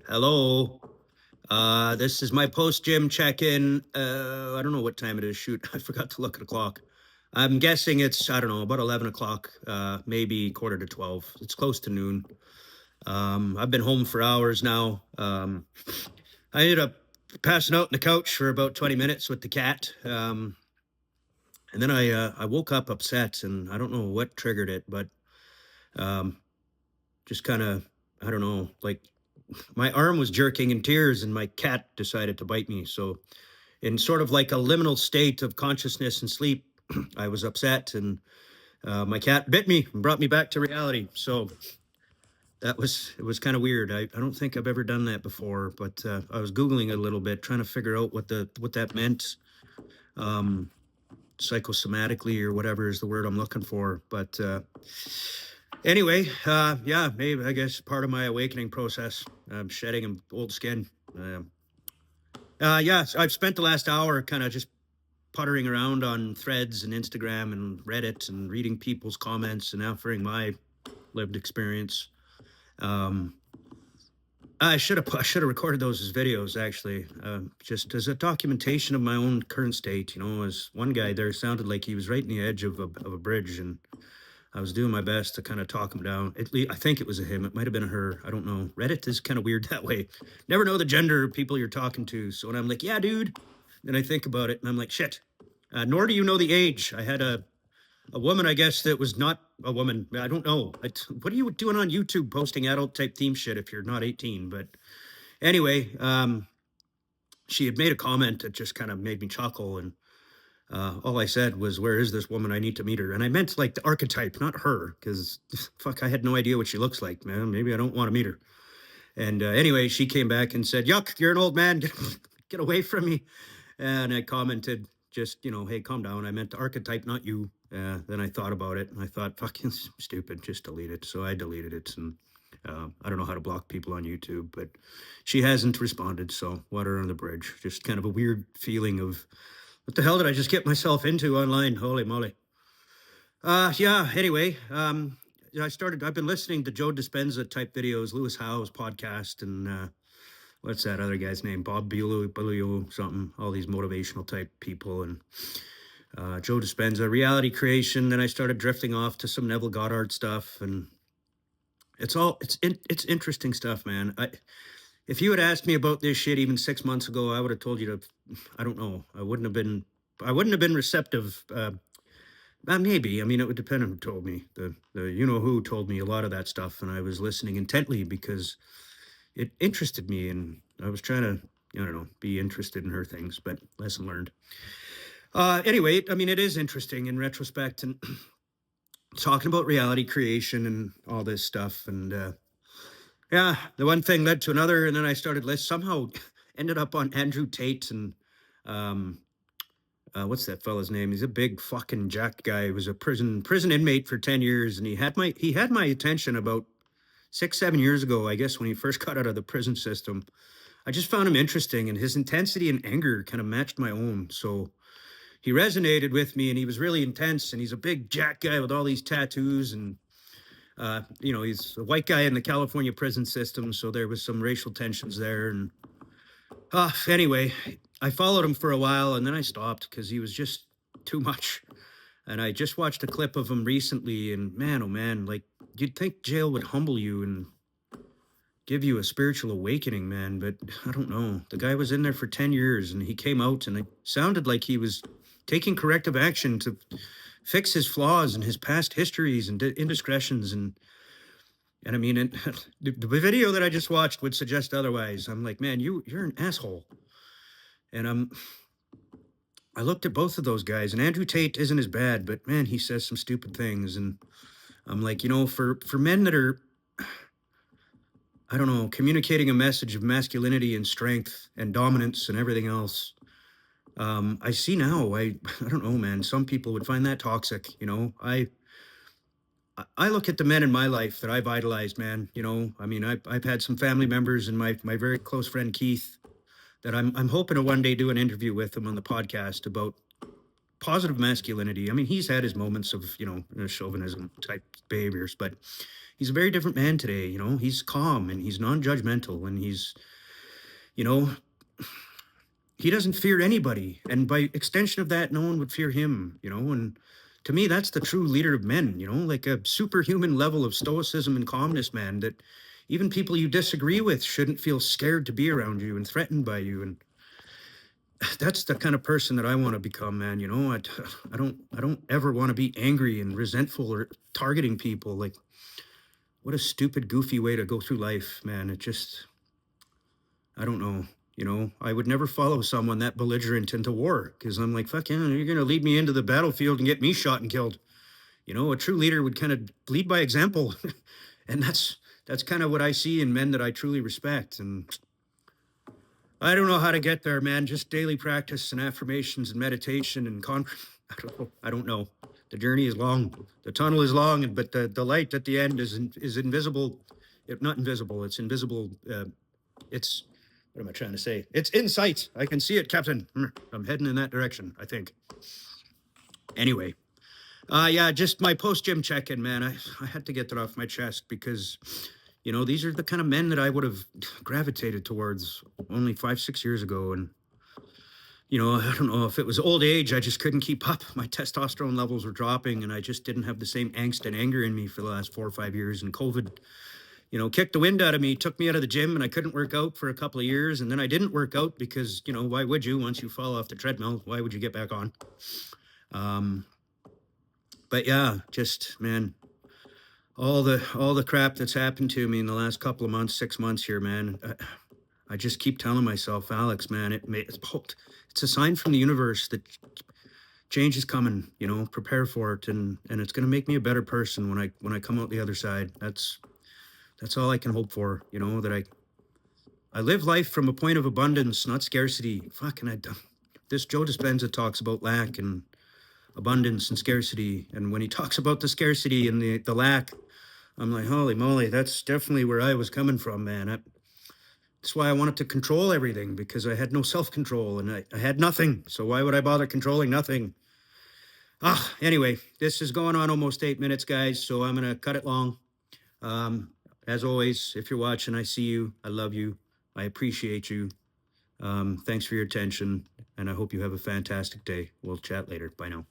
Hello. This is my post-gym check-in. I don't know what time it is. Shoot, I forgot to look at the clock. I'm guessing it's, I don't know, about 11 o'clock, maybe quarter to 12. It's close to noon. I've been home for hours now. I ended up passing out on the couch for about 20 minutes with the cat. And then I woke up upset, and I don't know what triggered it, but um, just kind of, I don't know, like my arm was jerking in tears and my cat decided to bite me. So, in sort of like a liminal state of consciousness and sleep, I was upset and my cat bit me and brought me back to reality. So, it was kind of weird. I don't think I've ever done that before, but I was Googling a little bit, trying to figure out what that meant um, psychosomatically or whatever is the word I'm looking for. But anyway, yeah, maybe I guess part of my awakening process, shedding an old skin. Yeah, so I've spent the last hour kind of just puttering around on threads and Instagram and Reddit and reading people's comments and offering my lived experience. Um, I should have recorded those as videos actually, just as a documentation of my own current state. You know, as one guy there sounded like he was right in the edge of a bridge, and I was doing my best to kind of talk him down. At least I think it was a him. It might have been a her. I don't know. Reddit is kind of weird that way. Never know the gender of people you're talking to. So when I'm like, yeah, dude, then I think about it and I'm like, shit. Nor do you know the age. I had a woman, I guess, that was not a woman. I don't know. What are you doing on YouTube posting adult type theme shit if you're not 18? But anyway, she had made a comment that just kind of made me chuckle. And all I said was, where is this woman? I need to meet her. And I meant like the archetype, not her, because fuck, I had no idea what she looks like, man. Maybe I don't want to meet her. And anyway, she came back and said, yuck, you're an old man. Get away from me. And I commented, just, hey, calm down. I meant the archetype, not you. Then I thought about it and I thought, fucking stupid, just delete it. So I deleted it. And I don't know how to block people on YouTube, but she hasn't responded. So water under the bridge. Just kind of a weird feeling of, what the hell did I just get myself into online? Holy moly. Yeah, anyway, I've been listening to Joe Dispenza type videos, Lewis Howe's podcast, and what's that other guy's name? Bob Bilio, something, all these motivational type people, and Joe Dispenza, reality creation. Then I started drifting off to some Neville Goddard stuff, and it's interesting stuff, man. If you had asked me about this shit even 6 months ago, I would have told you to, I don't know, I wouldn't have been receptive. Maybe. I mean, it would depend on who told me. The who told me a lot of that stuff, and I was listening intently because it interested me, and I was trying to, I don't know, be interested in her things. But lesson learned. Anyway, I mean, it is interesting in retrospect, and talking about reality creation and all this stuff, and yeah, the one thing led to another, and then I started somehow ended up on Andrew Tate and um, what's that fella's name? He's a big fucking jacked guy. He was a prison inmate for 10 years, and he had my attention about 6-7 years ago, I guess, when he first got out of the prison system. I just found him interesting, and his intensity and anger kind of matched my own. So he resonated with me, and he was really intense, and he's a big jack guy with all these tattoos, and he's a white guy in the California prison system, so there was some racial tensions there. And anyway, I followed him for a while, and then I stopped because he was just too much. And I just watched a clip of him recently, and man, oh man, like, you'd think jail would humble you and give you a spiritual awakening, man. But I don't know. The guy was in there for 10 years, and he came out, and it sounded like he was taking corrective action to fix his flaws and his past histories and indiscretions. And I mean, the video that I just watched would suggest otherwise. I'm like, man, you're an asshole. And I looked at both of those guys, and Andrew Tate isn't as bad, but man, he says some stupid things. And I'm like, for men that are, I don't know, communicating a message of masculinity and strength and dominance and everything else, I see now, I don't know, man, some people would find that toxic. I look at the men in my life that I've idolized, man. I mean, I've had some family members, and my very close friend Keith, that I'm hoping to one day do an interview with him on the podcast about positive masculinity. I mean, he's had his moments of, chauvinism type behaviors, but he's a very different man today. He's calm and he's non-judgmental, and you know, he doesn't fear anybody. And by extension of that, no one would fear him, and to me, that's the true leader of men, like a superhuman level of stoicism and calmness, man, that even people you disagree with shouldn't feel scared to be around you and threatened by you. And that's the kind of person that I want to become, man. I don't ever want to be angry and resentful or targeting people. Like, what a stupid, goofy way to go through life, man. I don't know. I would never follow someone that belligerent into war, because I'm like, fuck yeah, you're going to lead me into the battlefield and get me shot and killed. A true leader would kind of lead by example. And that's kind of what I see in men that I truly respect. And I don't know how to get there, man. Just daily practice and affirmations and meditation and I don't know. The journey is long. The tunnel is long, but the light at the end is invisible. Not invisible. It's invisible. It's, what am I trying to say? It's in sight. I can see it, Captain. I'm heading in that direction, I think. Anyway. Yeah, just my post-gym check-in, man. I had to get that off my chest because, these are the kind of men that I would have gravitated towards only 5-6 years ago. And, I don't know if it was old age, I just couldn't keep up. My testosterone levels were dropping, and I just didn't have the same angst and anger in me for the last 4 or 5 years. And COVID, kicked the wind out of me, took me out of the gym, and I couldn't work out for a couple of years. And then I ddidn't work out because, why would you? Once you fall off the treadmill, why would you get back on? But yeah, just, man, all the crap that's happened to me in the last couple of months, 6 months here, man. I just keep telling myself, Alex, man, it's a sign from the universe that change is coming. Prepare for it, and it's going to make me a better person when I come out the other side. That's all I can hope for. That I live life from a point of abundance, not scarcity. This Joe Dispenza talks about lack and abundance and scarcity, and when he talks about the scarcity and the lack, I'm like, holy moly, that's definitely where I was coming from, man. That's why I wanted to control everything, because I had no self-control and I had nothing. So why would I bother controlling nothing? Anyway, this is going on almost 8 minutes, guys, so I'm gonna cut it long. As always, if you're watching, I see you, I love you, I appreciate you. Thanks for your attention, and I hope you have a fantastic day. We'll chat later. Bye now.